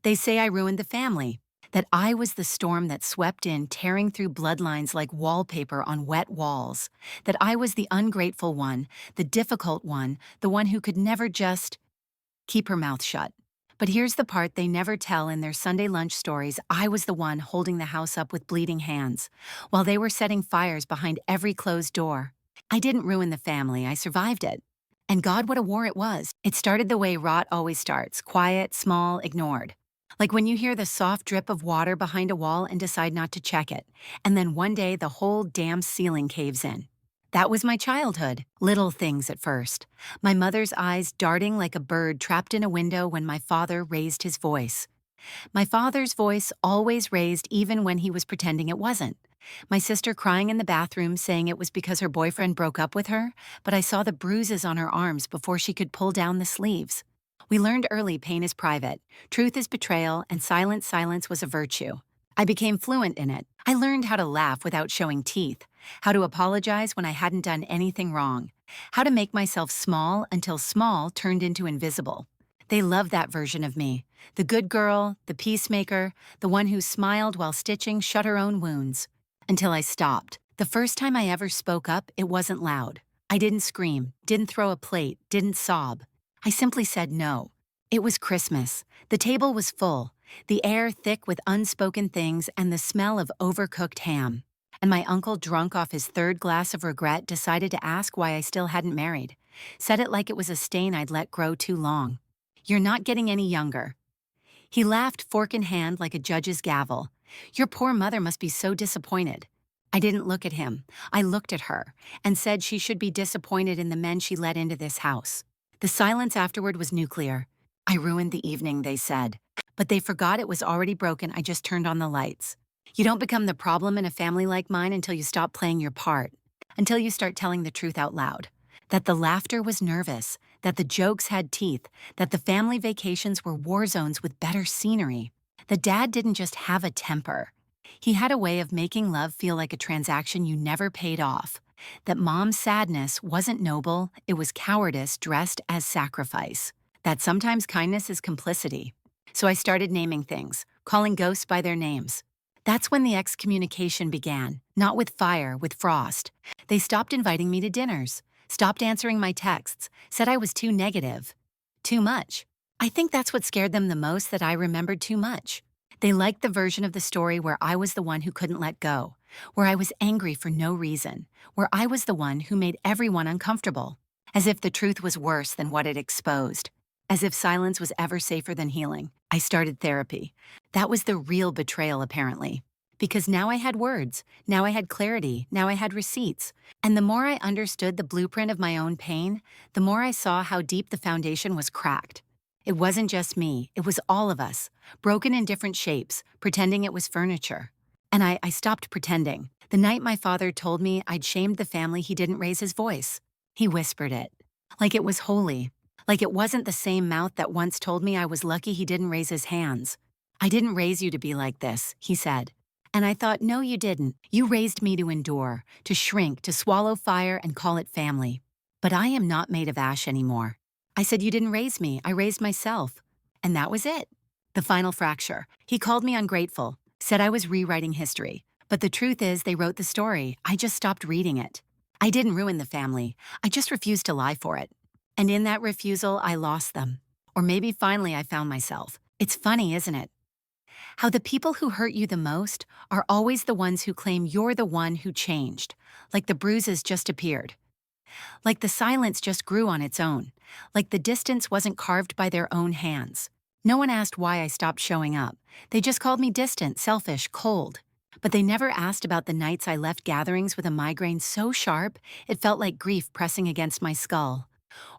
They say I ruined the family, that I was the storm that swept in, tearing through bloodlines like wallpaper on wet walls, that I was the ungrateful one, the difficult one, the one who could never just keep her mouth shut. But here's the part they never tell in their Sunday lunch stories. I was the one holding the house up with bleeding hands, while they were setting fires behind every closed door. I didn't ruin the family, I survived it. And God, what a war it was. It started the way rot always starts, quiet, small, ignored. Like when you hear the soft drip of water behind a wall and decide not to check it, and then one day the whole damn ceiling caves in. That was my childhood. Little things at first. My mother's eyes darting like a bird trapped in a window when my father raised his voice. My father's voice always raised even when he was pretending it wasn't. My sister crying in the bathroom saying it was because her boyfriend broke up with her, but I saw the bruises on her arms before she could pull down the sleeves. We learned early pain is private, truth is betrayal, and silence was a virtue. I became fluent in it. I learned how to laugh without showing teeth, how to apologize when I hadn't done anything wrong, how to make myself small until small turned into invisible. They loved that version of me, the good girl, the peacemaker, the one who smiled while stitching shut her own wounds. Until I stopped. The first time I ever spoke up, it wasn't loud. I didn't scream, didn't throw a plate, didn't sob. I simply said no. It was Christmas. The table was full, the air thick with unspoken things and the smell of overcooked ham. And my uncle, drunk off his third glass of regret, decided to ask why I still hadn't married. Said it like it was a stain I'd let grow too long. You're not getting any younger. He laughed, fork in hand, like a judge's gavel. Your poor mother must be so disappointed. I didn't look at him. I looked at her and said she should be disappointed in the men she let into this house. The silence afterward was nuclear. I ruined the evening, they said. But they forgot it was already broken. I just turned on the lights. You don't become the problem in a family like mine until you stop playing your part, until you start telling the truth out loud. That the laughter was nervous, that the jokes had teeth, that the family vacations were war zones with better scenery. That Dad didn't just have a temper. He had a way of making love feel like a transaction you never paid off. That Mom's sadness wasn't noble, it was cowardice dressed as sacrifice. That sometimes kindness is complicity. So I started naming things, calling ghosts by their names. That's when the excommunication began, not with fire, with frost. They stopped inviting me to dinners, stopped answering my texts, said I was too negative. Too much. I think that's what scared them the most, that I remembered too much. They liked the version of the story where I was the one who couldn't let go, where I was angry for no reason, where I was the one who made everyone uncomfortable, as if the truth was worse than what it exposed, as if silence was ever safer than healing. I started therapy. That was the real betrayal, apparently. Because now I had words, now I had clarity, now I had receipts. And the more I understood the blueprint of my own pain, the more I saw how deep the foundation was cracked. It wasn't just me, it was all of us, broken in different shapes, pretending it was furniture. And I stopped pretending. The night my father told me I'd shamed the family, he didn't raise his voice. He whispered it. Like it was holy. Like it wasn't the same mouth that once told me I was lucky he didn't raise his hands. I didn't raise you to be like this, he said. And I thought, no, you didn't. You raised me to endure, to shrink, to swallow fire and call it family. But I am not made of ash anymore. I said, you didn't raise me, I raised myself. And that was it. The final fracture. He called me ungrateful, said I was rewriting history. But the truth is, they wrote the story. I just stopped reading it. I didn't ruin the family. I just refused to lie for it. And in that refusal, I lost them. Or maybe finally I found myself. It's funny, isn't it? How the people who hurt you the most are always the ones who claim you're the one who changed, like the bruises just appeared. Like the silence just grew on its own, like the distance wasn't carved by their own hands. No one asked why I stopped showing up. They just called me distant, selfish, cold. But they never asked about the nights I left gatherings with a migraine so sharp it felt like grief pressing against my skull.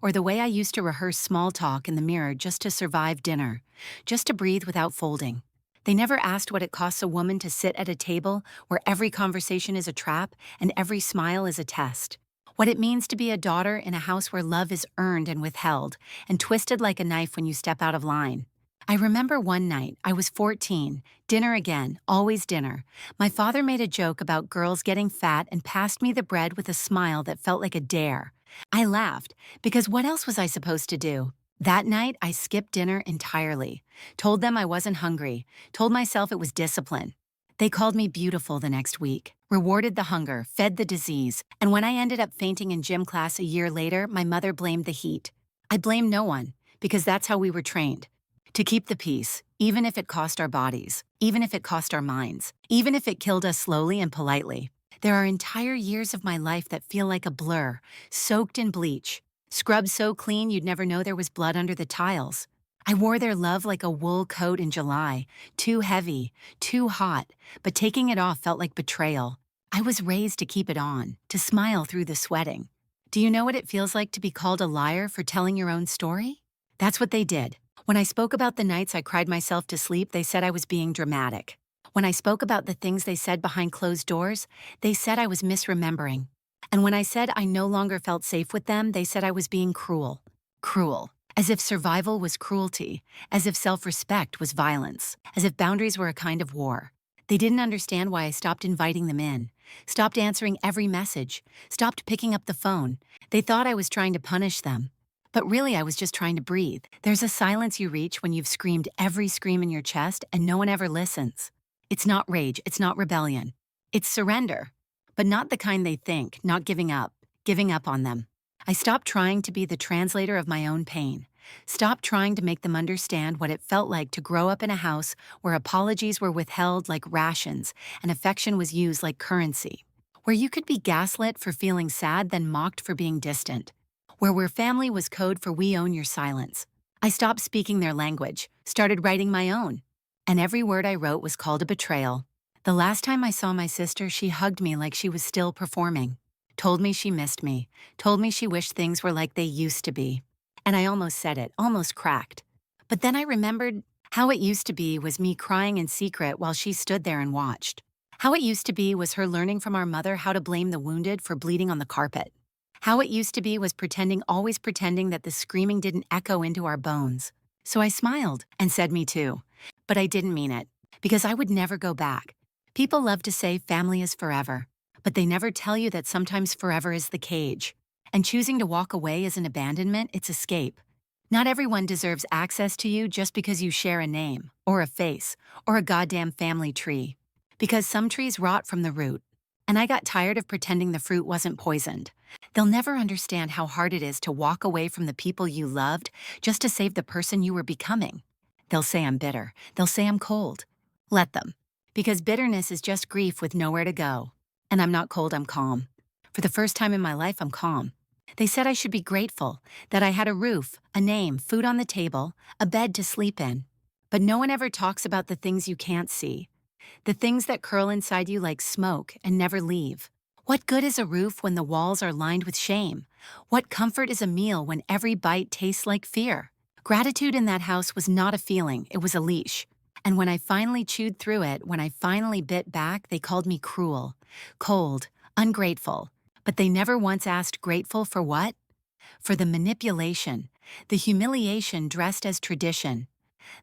Or the way I used to rehearse small talk in the mirror just to survive dinner, just to breathe without folding. They never asked what it costs a woman to sit at a table where every conversation is a trap and every smile is a test. What it means to be a daughter in a house where love is earned and withheld, and twisted like a knife when you step out of line. I remember one night, I was 14, dinner again, always dinner. My father made a joke about girls getting fat and passed me the bread with a smile that felt like a dare. I laughed, because what else was I supposed to do? That night, I skipped dinner entirely, told them I wasn't hungry, told myself it was discipline. They called me beautiful the next week, rewarded the hunger, fed the disease, and when I ended up fainting in gym class a year later, my mother blamed the heat. I blamed no one, because that's how we were trained. To keep the peace, even if it cost our bodies, even if it cost our minds, even if it killed us slowly and politely. There are entire years of my life that feel like a blur, soaked in bleach, scrubbed so clean you'd never know there was blood under the tiles. I wore their love like a wool coat in July, too heavy, too hot, but taking it off felt like betrayal. I was raised to keep it on, to smile through the sweating. Do you know what it feels like to be called a liar for telling your own story? That's what they did. When I spoke about the nights I cried myself to sleep, they said I was being dramatic. When I spoke about the things they said behind closed doors, they said I was misremembering. And when I said I no longer felt safe with them, they said I was being cruel. Cruel. As if survival was cruelty, as if self-respect was violence, as if boundaries were a kind of war. They didn't understand why I stopped inviting them in, stopped answering every message, stopped picking up the phone. They thought I was trying to punish them. But really, I was just trying to breathe. There's a silence you reach when you've screamed every scream in your chest and no one ever listens. It's not rage, it's not rebellion. It's surrender. But not the kind they think, not giving up on them. I stopped trying to be the translator of my own pain. Stopped trying to make them understand what it felt like to grow up in a house where apologies were withheld like rations and affection was used like currency. Where you could be gaslit for feeling sad, then mocked for being distant. Where family was code for we own your silence. I stopped speaking their language, started writing my own. And every word I wrote was called a betrayal. The last time I saw my sister, she hugged me like she was still performing. Told me she missed me, told me she wished things were like they used to be. And I almost said it, almost cracked. But then I remembered how it used to be was me crying in secret while she stood there and watched. How it used to be was her learning from our mother how to blame the wounded for bleeding on the carpet. How it used to be was always pretending that the screaming didn't echo into our bones. So I smiled and said me too. But I didn't mean it, because I would never go back. People love to say family is forever, but they never tell you that sometimes forever is the cage. And choosing to walk away isn't abandonment, it's escape. Not everyone deserves access to you just because you share a name, or a face, or a goddamn family tree. Because some trees rot from the root. And I got tired of pretending the fruit wasn't poisoned. They'll never understand how hard it is to walk away from the people you loved just to save the person you were becoming. They'll say I'm bitter. They'll say I'm cold. Let them. Because bitterness is just grief with nowhere to go. And I'm not cold, I'm calm. For the first time in my life, I'm calm. They said I should be grateful, that I had a roof, a name, food on the table, a bed to sleep in. But no one ever talks about the things you can't see. The things that curl inside you like smoke and never leave. What good is a roof when the walls are lined with shame? What comfort is a meal when every bite tastes like fear? Gratitude in that house was not a feeling, it was a leash. And when I finally chewed through it, when I finally bit back, they called me cruel, cold, ungrateful. But they never once asked grateful for what? For the manipulation, the humiliation dressed as tradition,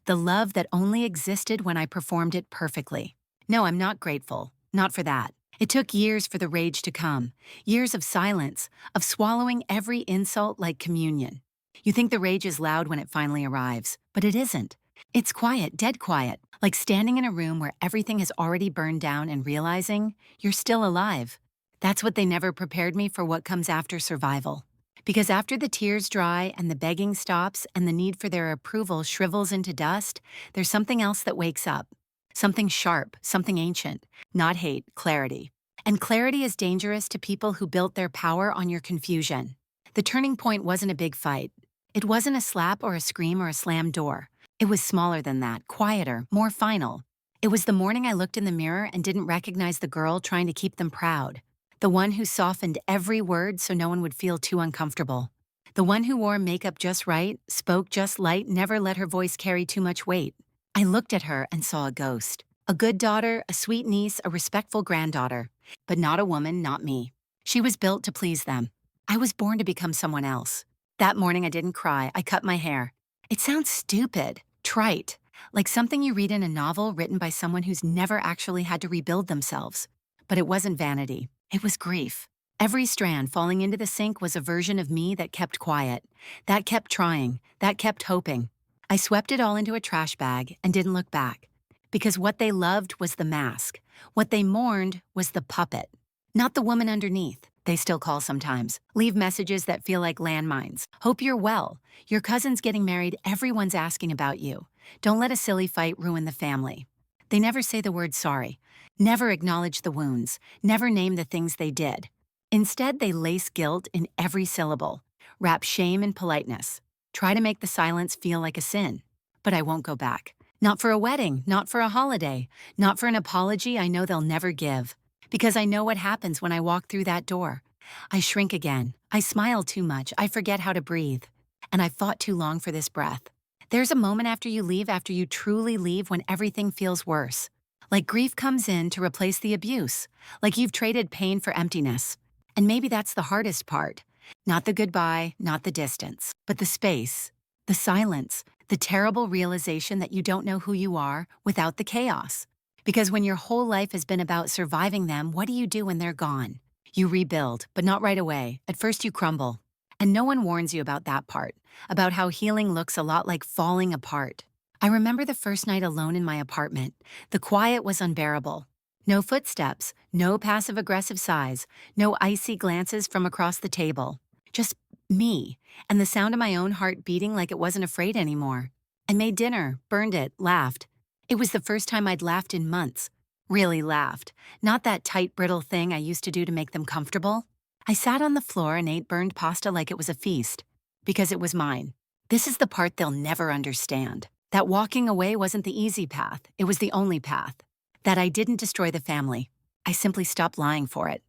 the love that only existed when I performed it perfectly. No, I'm not grateful. Not for that. It took years for the rage to come. Years of silence, of swallowing every insult like communion. You think the rage is loud when it finally arrives, but it isn't. It's quiet, dead quiet, like standing in a room where everything has already burned down and realizing you're still alive. That's what they never prepared me for what comes after survival. Because after the tears dry and the begging stops and the need for their approval shrivels into dust, there's something else that wakes up. Something sharp, something ancient. Not hate, clarity. And clarity is dangerous to people who built their power on your confusion. The turning point wasn't a big fight. It wasn't a slap or a scream or a slammed door. It was smaller than that, quieter, more final. It was the morning I looked in the mirror and didn't recognize the girl trying to keep them proud. The one who softened every word so no one would feel too uncomfortable. The one who wore makeup just right, spoke just light, never let her voice carry too much weight. I looked at her and saw a ghost. A good daughter, a sweet niece, a respectful granddaughter. But not a woman, not me. She was built to please them. I was born to become someone else. That morning I didn't cry, I cut my hair. It sounds stupid, trite, like something you read in a novel written by someone who's never actually had to rebuild themselves. But it wasn't vanity. It was grief. Every strand falling into the sink was a version of me that kept quiet, that kept trying, that kept hoping. I swept it all into a trash bag and didn't look back. Because what they loved was the mask. What they mourned was the puppet. Not the woman underneath, they still call sometimes. Leave messages that feel like landmines. Hope you're well. Your cousin's getting married, everyone's asking about you. Don't let a silly fight ruin the family. They never say the word sorry. Never acknowledge the wounds. Never name the things they did. Instead, they lace guilt in every syllable. Wrap shame in politeness. Try to make the silence feel like a sin. But I won't go back. Not for a wedding, not for a holiday, not for an apology I know they'll never give. Because I know what happens when I walk through that door. I shrink again. I smile too much. I forget how to breathe. And I fought too long for this breath. There's a moment after you truly leave, when everything feels worse. Like grief comes in to replace the abuse. Like you've traded pain for emptiness. And maybe that's the hardest part. Not the goodbye, not the distance, but the space, the silence, the terrible realization that you don't know who you are without the chaos. Because when your whole life has been about surviving them, what do you do when they're gone? You rebuild, but not right away. At first you crumble. And no one warns you about that part, about how healing looks a lot like falling apart. I remember the first night alone in my apartment. The quiet was unbearable. No footsteps, no passive-aggressive sighs, no icy glances from across the table. Just me, and the sound of my own heart beating like it wasn't afraid anymore. I made dinner, burned it, laughed. It was the first time I'd laughed in months. Really laughed. Not that tight, brittle thing I used to do to make them comfortable. I sat on the floor and ate burned pasta like it was a feast. Because it was mine. This is the part they'll never understand. That walking away wasn't the easy path. It was the only path. That I didn't destroy the family. I simply stopped lying for it.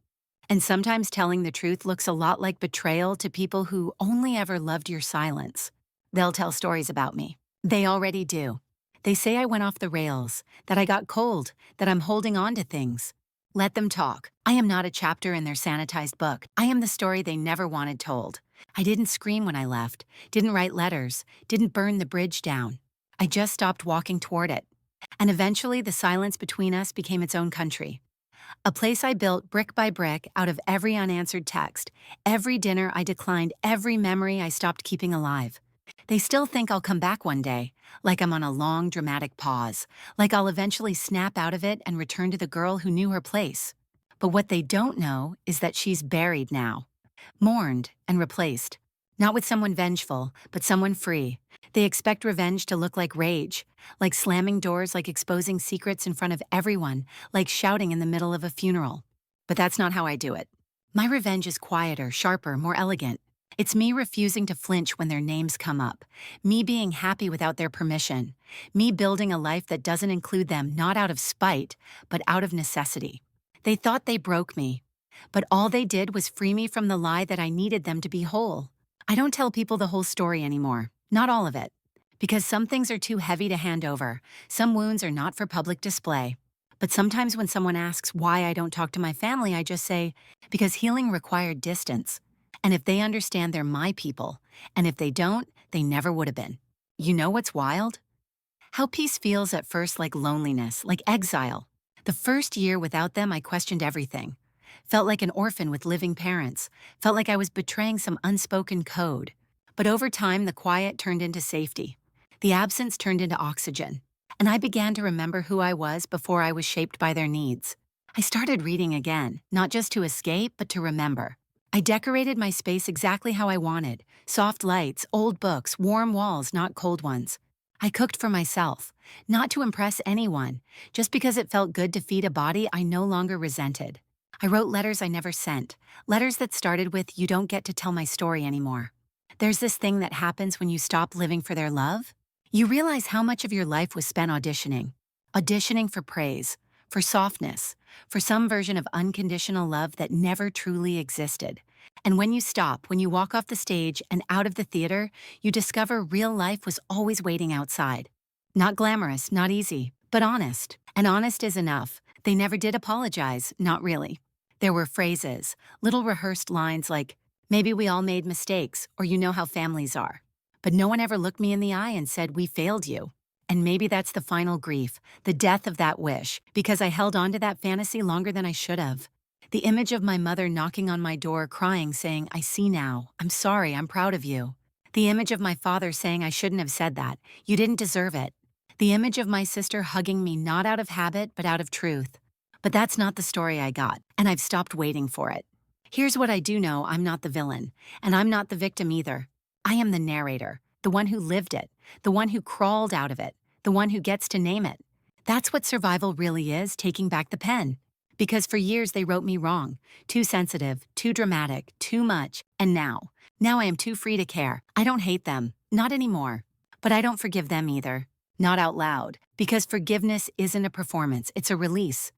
And sometimes telling the truth looks a lot like betrayal to people who only ever loved your silence. They'll tell stories about me. They already do. They say I went off the rails, that I got cold, that I'm holding on to things. Let them talk. I am not a chapter in their sanitized book. I am the story they never wanted told. I didn't scream when I left, didn't write letters, didn't burn the bridge down. I just stopped walking toward it. And eventually the silence between us became its own country. A place I built brick by brick out of every unanswered text, every dinner I declined, every memory I stopped keeping alive. They still think I'll come back one day, like I'm on a long, dramatic pause, like I'll eventually snap out of it and return to the girl who knew her place. But what they don't know is that she's buried now, mourned and replaced. Not with someone vengeful, but someone free. They expect revenge to look like rage, like slamming doors, like exposing secrets in front of everyone, like shouting in the middle of a funeral. But that's not how I do it. My revenge is quieter, sharper, more elegant. It's me refusing to flinch when their names come up, me being happy without their permission, me building a life that doesn't include them, not out of spite, but out of necessity. They thought they broke me, but all they did was free me from the lie that I needed them to be whole. I don't tell people the whole story anymore. Not all of it. Because some things are too heavy to hand over. Some wounds are not for public display. But sometimes when someone asks why I don't talk to my family, I just say, because healing required distance. And if they understand, they're my people. And if they don't, they never would have been. You know what's wild? How peace feels at first like loneliness, like exile. The first year without them, I questioned everything. Felt like an orphan with living parents. Felt like I was betraying some unspoken code. But over time, the quiet turned into safety. The absence turned into oxygen. And I began to remember who I was before I was shaped by their needs. I started reading again, not just to escape, but to remember. I decorated my space exactly how I wanted. Soft lights, old books, warm walls, not cold ones. I cooked for myself, not to impress anyone, just because it felt good to feed a body I no longer resented. I wrote letters I never sent, letters that started with, "You don't get to tell my story anymore." There's this thing that happens when you stop living for their love. You realize how much of your life was spent auditioning. Auditioning for praise, for softness, for some version of unconditional love that never truly existed. And when you stop, when you walk off the stage and out of the theater, you discover real life was always waiting outside. Not glamorous, not easy, but honest. And honest is enough. They never did apologize, not really. There were phrases, little rehearsed lines like, "Maybe we all made mistakes," or "You know how families are." But no one ever looked me in the eye and said, "We failed you." And maybe that's the final grief, the death of that wish, because I held on to that fantasy longer than I should have. The image of my mother knocking on my door crying saying, "I see now. I'm sorry. I'm proud of you." The image of my father saying, "I shouldn't have said that. You didn't deserve it." The image of my sister hugging me not out of habit but out of truth. But that's not the story I got, and I've stopped waiting for it. Here's what I do know: I'm not the villain, and I'm not the victim either. I am the narrator, the one who lived it, the one who crawled out of it, the one who gets to name it. That's what survival really is, taking back the pen. Because for years they wrote me wrong, too sensitive, too dramatic, too much, and now I am too free to care. I don't hate them, not anymore. But I don't forgive them either, not out loud, because forgiveness isn't a performance, it's a release.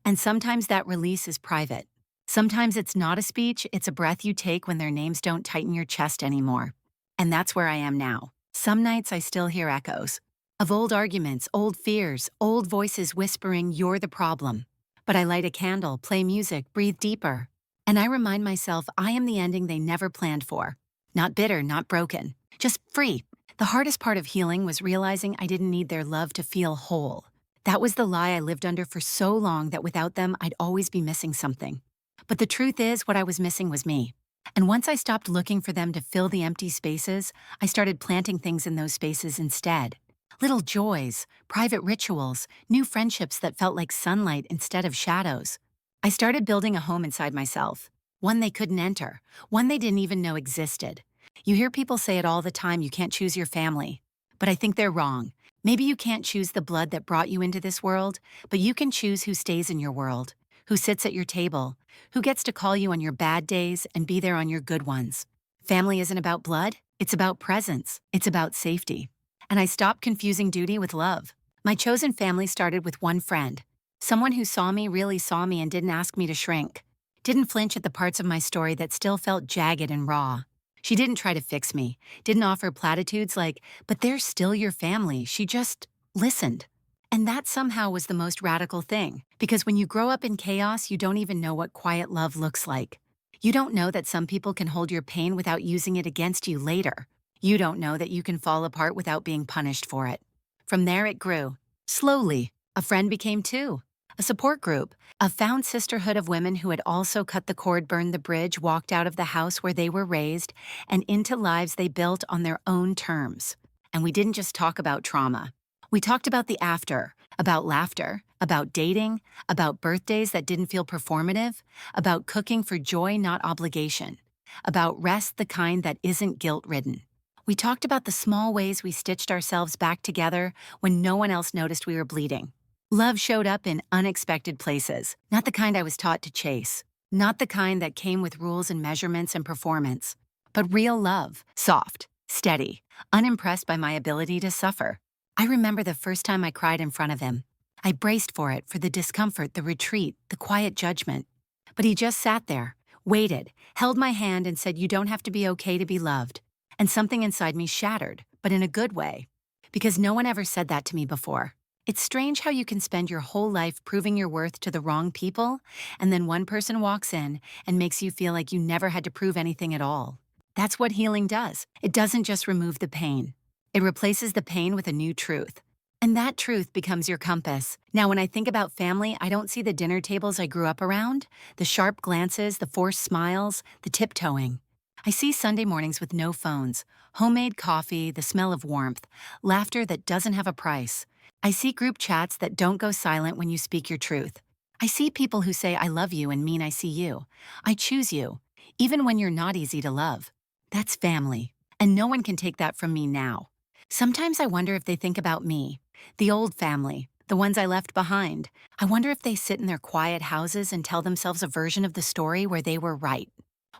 And sometimes that release is private. Sometimes it's not a speech, it's a breath you take when their names don't tighten your chest anymore. And that's where I am now. Some nights I still hear echoes of old arguments, old fears, old voices whispering, "You're the problem." But I light a candle, play music, breathe deeper. And I remind myself I am the ending they never planned for. Not bitter, not broken, just free. The hardest part of healing was realizing I didn't need their love to feel whole. That was the lie I lived under for so long that without them, I'd always be missing something. But the truth is, what I was missing was me. And once I stopped looking for them to fill the empty spaces, I started planting things in those spaces instead. Little joys, private rituals, new friendships that felt like sunlight instead of shadows. I started building a home inside myself, one they couldn't enter, one they didn't even know existed. You hear people say it all the time: you can't choose your family. But I think they're wrong. Maybe you can't choose the blood that brought you into this world, but you can choose who stays in your world, who sits at your table, who gets to call you on your bad days and be there on your good ones. Family isn't about blood, it's about presence, it's about safety. And I stopped confusing duty with love. My chosen family started with one friend, someone who saw me, really saw me, and didn't ask me to shrink. Didn't flinch at the parts of my story that still felt jagged and raw. She didn't try to fix me, didn't offer platitudes like, "But they're still your family." She just listened. And that somehow was the most radical thing, because when you grow up in chaos, you don't even know what quiet love looks like. You don't know that some people can hold your pain without using it against you later. You don't know that you can fall apart without being punished for it. From there it grew. Slowly, a friend became two. A support group, a found sisterhood of women who had also cut the cord, burned the bridge, walked out of the house where they were raised, and into lives they built on their own terms. And we didn't just talk about trauma. We talked about the after, about laughter, about dating, about birthdays that didn't feel performative, about cooking for joy, not obligation, about rest, the kind that isn't guilt-ridden. We talked about the small ways we stitched ourselves back together when no one else noticed we were bleeding. Love showed up in unexpected places, not the kind I was taught to chase, not the kind that came with rules and measurements and performance, but real love, soft, steady, unimpressed by my ability to suffer. I remember the first time I cried in front of him. I braced for it, for the discomfort, the retreat, the quiet judgment. But he just sat there, waited, held my hand and said, "You don't have to be okay to be loved." And something inside me shattered, but in a good way. Because no one ever said that to me before. It's strange how you can spend your whole life proving your worth to the wrong people, and then one person walks in and makes you feel like you never had to prove anything at all. That's what healing does. It doesn't just remove the pain. It replaces the pain with a new truth. And that truth becomes your compass. Now, when I think about family, I don't see the dinner tables I grew up around, the sharp glances, the forced smiles, the tiptoeing. I see Sunday mornings with no phones, homemade coffee, the smell of warmth, laughter that doesn't have a price. I see group chats that don't go silent when you speak your truth. I see people who say, "I love you," and mean I see you. I choose you, even when you're not easy to love. That's family, and no one can take that from me now. Sometimes I wonder if they think about me, the old family, the ones I left behind. I wonder if they sit in their quiet houses and tell themselves a version of the story where they were right.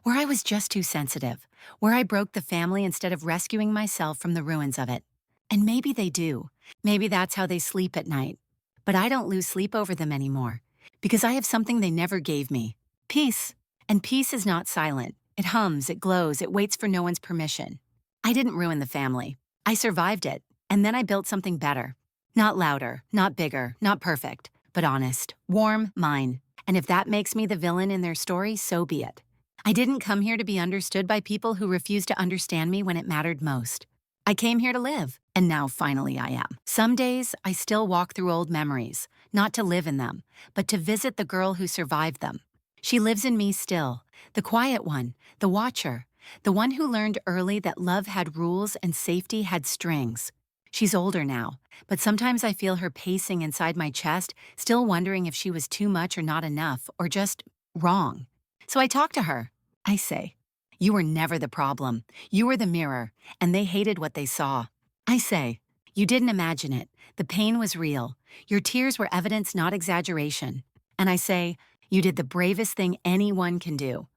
Where I was just too sensitive, where I broke the family instead of rescuing myself from the ruins of it. And maybe they do. Maybe that's how they sleep at night. But I don't lose sleep over them anymore, because I have something they never gave me: peace. And peace is not silent. It hums, it glows, it waits for no one's permission. I didn't ruin the family. I survived it, and then I built something better. Not louder, not bigger, not perfect, but honest, warm, mine. And if that makes me the villain in their story, so be it. I didn't come here to be understood by people who refused to understand me when it mattered most. I came here to live, and now finally I am. Some days, I still walk through old memories, not to live in them, but to visit the girl who survived them. She lives in me still, the quiet one, the watcher, the one who learned early that love had rules and safety had strings. She's older now, but sometimes I feel her pacing inside my chest, still wondering if she was too much or not enough, or just wrong. So I talk to her. I say, "You were never the problem. You were the mirror, and they hated what they saw." I say, "You didn't imagine it. The pain was real. Your tears were evidence, not exaggeration." And I say, "You did the bravest thing anyone can do.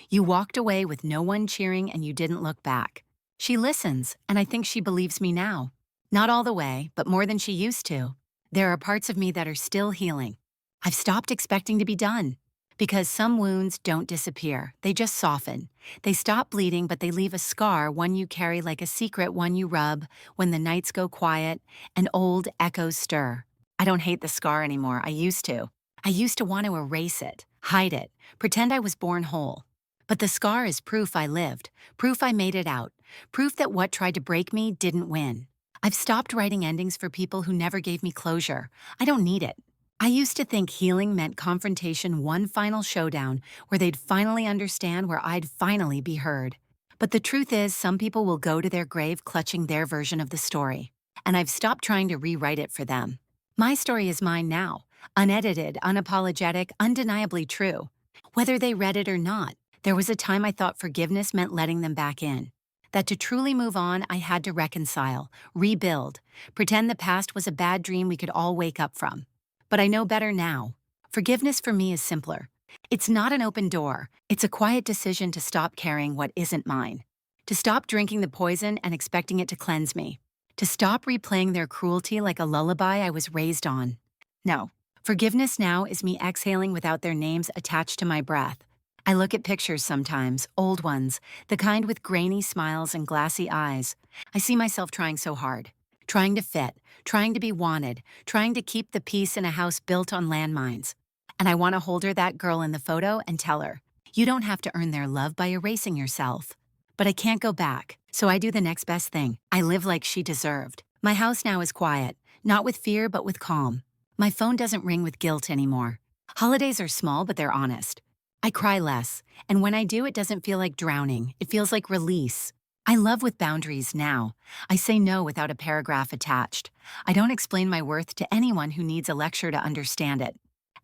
You walked away with no one cheering and you didn't look back." She listens, and I think she believes me now. Not all the way, but more than she used to. There are parts of me that are still healing. I've stopped expecting to be done. Because some wounds don't disappear, they just soften. They stop bleeding, but they leave a scar, one you carry like a secret, one you rub when the nights go quiet and old echoes stir. I don't hate the scar anymore. I used to. I used to want to erase it, hide it, pretend I was born whole. But the scar is proof I lived, proof I made it out, proof that what tried to break me didn't win. I've stopped writing endings for people who never gave me closure. I don't need it. I used to think healing meant confrontation, one final showdown where they'd finally understand, where I'd finally be heard. But the truth is, some people will go to their grave clutching their version of the story. And I've stopped trying to rewrite it for them. My story is mine now, unedited, unapologetic, undeniably true. Whether they read it or not, there was a time I thought forgiveness meant letting them back in. That to truly move on, I had to reconcile, rebuild, pretend the past was a bad dream we could all wake up from. But I know better now. Forgiveness for me is simpler. It's not an open door. It's a quiet decision to stop carrying what isn't mine. To stop drinking the poison and expecting it to cleanse me. To stop replaying their cruelty like a lullaby I was raised on. No, forgiveness now is me exhaling without their names attached to my breath. I look at pictures sometimes, old ones, the kind with grainy smiles and glassy eyes. I see myself trying so hard. Trying to fit, trying to be wanted, trying to keep the peace in a house built on landmines. And I want to hold her, that girl in the photo, and tell her, you don't have to earn their love by erasing yourself. But I can't go back, so I do the next best thing. I live like she deserved. My house now is quiet, not with fear, but with calm. My phone doesn't ring with guilt anymore. Holidays are small, but they're honest. I cry less, and when I do, it doesn't feel like drowning. It feels like release. I love with boundaries now. I say no without a paragraph attached. I don't explain my worth to anyone who needs a lecture to understand it.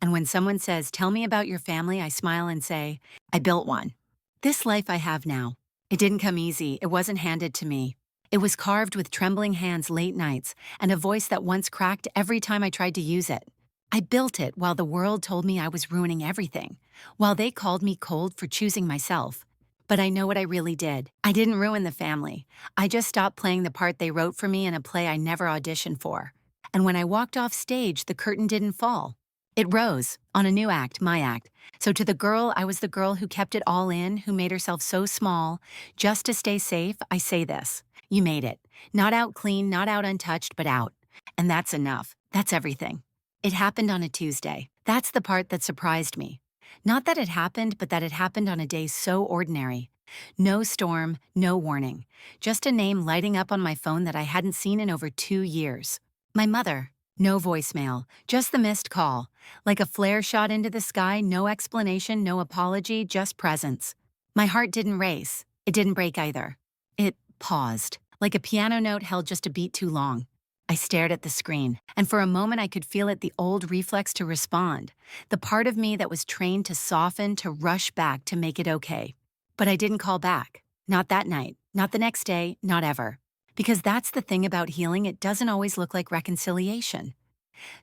And when someone says, "Tell me about your family," I smile and say, "I built one." This life I have now, it didn't come easy. It wasn't handed to me. It was carved with trembling hands late nights and a voice that once cracked every time I tried to use it. I built it while the world told me I was ruining everything, while they called me cold for choosing myself. But I know what I really did. I didn't ruin the family. I just stopped playing the part they wrote for me in a play I never auditioned for. And when I walked off stage, the curtain didn't fall. It rose, on a new act, my act. So to the girl, I was the girl who kept it all in, who made herself so small. Just to stay safe, I say this. You made it. Not out clean, not out untouched, but out. And that's enough. That's everything. It happened on a Tuesday. That's the part that surprised me. Not that it happened, but that it happened on a day so ordinary. No storm, no warning. Just a name lighting up on my phone that I hadn't seen in over 2 years. My mother. No voicemail, just the missed call. Like a flare shot into the sky, no explanation, no apology, just presence. My heart didn't race. It didn't break either. It paused, like a piano note held just a beat too long. I stared at the screen, and for a moment I could feel it, the old reflex to respond, the part of me that was trained to soften, to rush back, to make it okay. But I didn't call back. Not that night, not the next day, not ever. Because that's the thing about healing, it doesn't always look like reconciliation.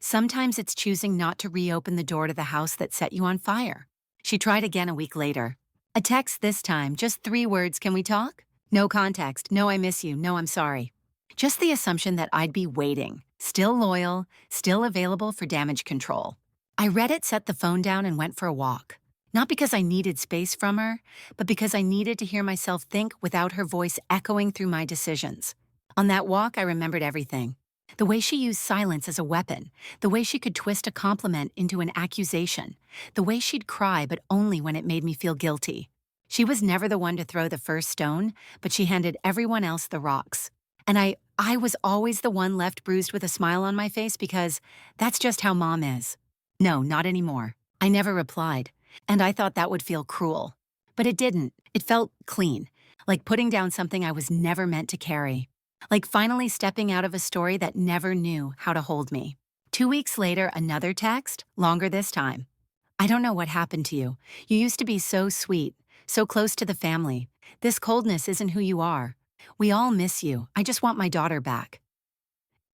Sometimes it's choosing not to reopen the door to the house that set you on fire. She tried again a week later. A text this time, just 3 words, "Can we talk?" No context, no "I miss you," no "I'm sorry." Just the assumption that I'd be waiting, still loyal, still available for damage control. I read it, set the phone down, and went for a walk. Not because I needed space from her, but because I needed to hear myself think without her voice echoing through my decisions. On that walk, I remembered everything. The way she used silence as a weapon, the way she could twist a compliment into an accusation, the way she'd cry but only when it made me feel guilty. She was never the one to throw the first stone, but she handed everyone else the rocks. And I was always the one left bruised with a smile on my face because that's just how Mom is. No, not anymore. I never replied. and I thought that would feel cruel. But it didn't. It felt clean, like putting down something I was never meant to carry. Like finally stepping out of a story that never knew how to hold me. 2 weeks later, another text, longer this time. I don't know what happened to you. You used to be so sweet, so close to the family. This coldness isn't who you are. We all miss you. I just want my daughter back.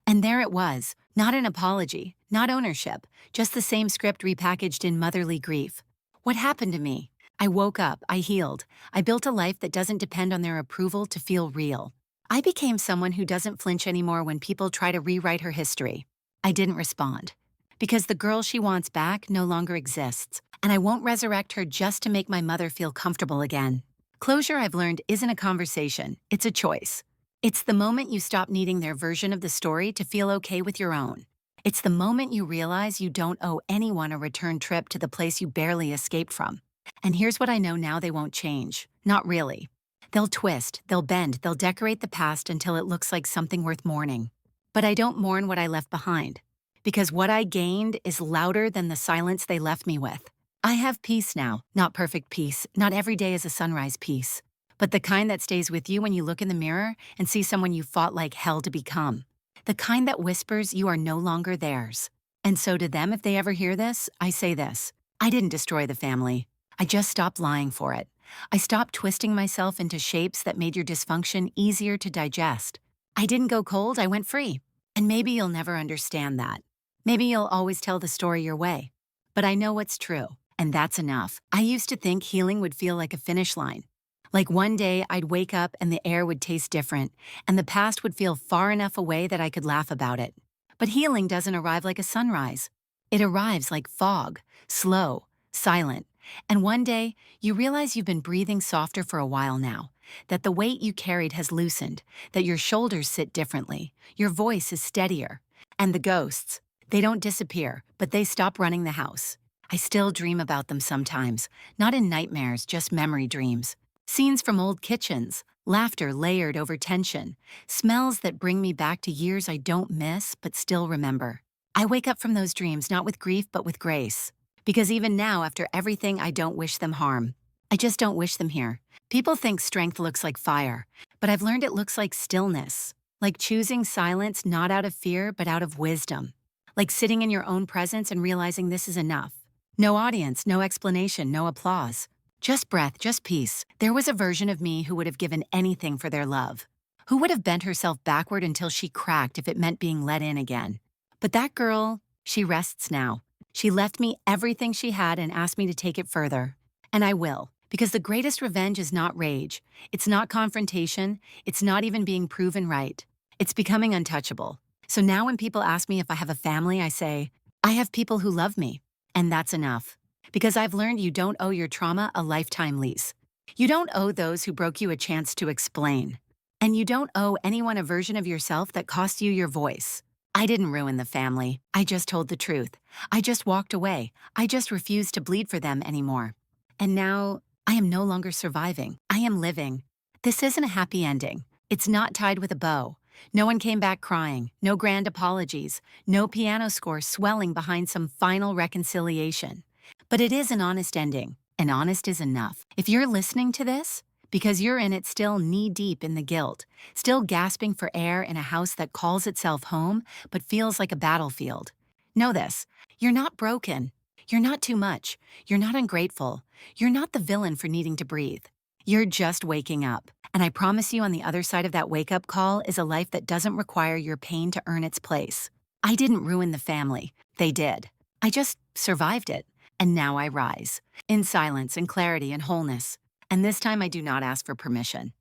And there it was, not an apology, not ownership, just the same script repackaged in motherly grief. What happened to me? I woke up, I healed, I built a life that doesn't depend on their approval to feel real. I became someone who doesn't flinch anymore when people try to rewrite her history. I didn't respond. Because the girl she wants back no longer exists, and I won't resurrect her just to make my mother feel comfortable again. Closure, I've learned, isn't a conversation, it's a choice. It's the moment you stop needing their version of the story to feel okay with your own. It's the moment you realize you don't owe anyone a return trip to the place you barely escaped from. And here's what I know now: they won't change. Not really. They'll twist, they'll bend, they'll decorate the past until it looks like something worth mourning. But I don't mourn what I left behind. Because what I gained is louder than the silence they left me with. I have peace now, not perfect peace, not every day is a sunrise peace, but the kind that stays with you when you look in the mirror and see someone you fought like hell to become. The kind that whispers you are no longer theirs. And so to them, if they ever hear this, I say this: I didn't destroy the family. I just stopped lying for it. I stopped twisting myself into shapes that made your dysfunction easier to digest. I didn't go cold, I went free. And maybe you'll never understand that. Maybe you'll always tell the story your way. But I know what's true, and that's enough. I used to think healing would feel like a finish line. Like one day I'd wake up and the air would taste different, and the past would feel far enough away that I could laugh about it. But healing doesn't arrive like a sunrise. It arrives like fog, slow, silent. And one day, you realize you've been breathing softer for a while now, that the weight you carried has loosened, that your shoulders sit differently, your voice is steadier. And the ghosts, they don't disappear, but they stop running the house. I still dream about them sometimes, not in nightmares, just memory dreams. Scenes from old kitchens, laughter layered over tension, smells that bring me back to years I don't miss but still remember. I wake up from those dreams not with grief but with grace. Because even now, after everything, I don't wish them harm. I just don't wish them here. People think strength looks like fire, but I've learned it looks like stillness. Like choosing silence not out of fear but out of wisdom. Like sitting in your own presence and realizing this is enough. No audience, no explanation, no applause. Just breath, just peace. There was a version of me who would have given anything for their love. Who would have bent herself backward until she cracked if it meant being let in again. But that girl, she rests now. She left me everything she had and asked me to take it further. And I will, because the greatest revenge is not rage. It's not confrontation. It's not even being proven right. It's becoming untouchable. So now when people ask me if I have a family, I say, I have people who love me. And that's enough. Because I've learned you don't owe your trauma a lifetime lease. You don't owe those who broke you a chance to explain. And you don't owe anyone a version of yourself that cost you your voice. I didn't ruin the family. I just told the truth. I just walked away. I just refused to bleed for them anymore. And now, I am no longer surviving. I am living. This isn't a happy ending. It's not tied with a bow. No one came back crying. No grand apologies. No piano score swelling behind some final reconciliation. But it is an honest ending, and honest is enough. If you're listening to this, because you're in it still knee-deep in the guilt, still gasping for air in a house that calls itself home but feels like a battlefield. Know this: you're not broken. You're not too much. You're not ungrateful. You're not the villain for needing to breathe. You're just waking up. And I promise you, on the other side of that wake-up call is a life that doesn't require your pain to earn its place. I didn't ruin the family. They did. I just survived it. And now I rise. In silence and clarity and wholeness. And this time I do not ask for permission.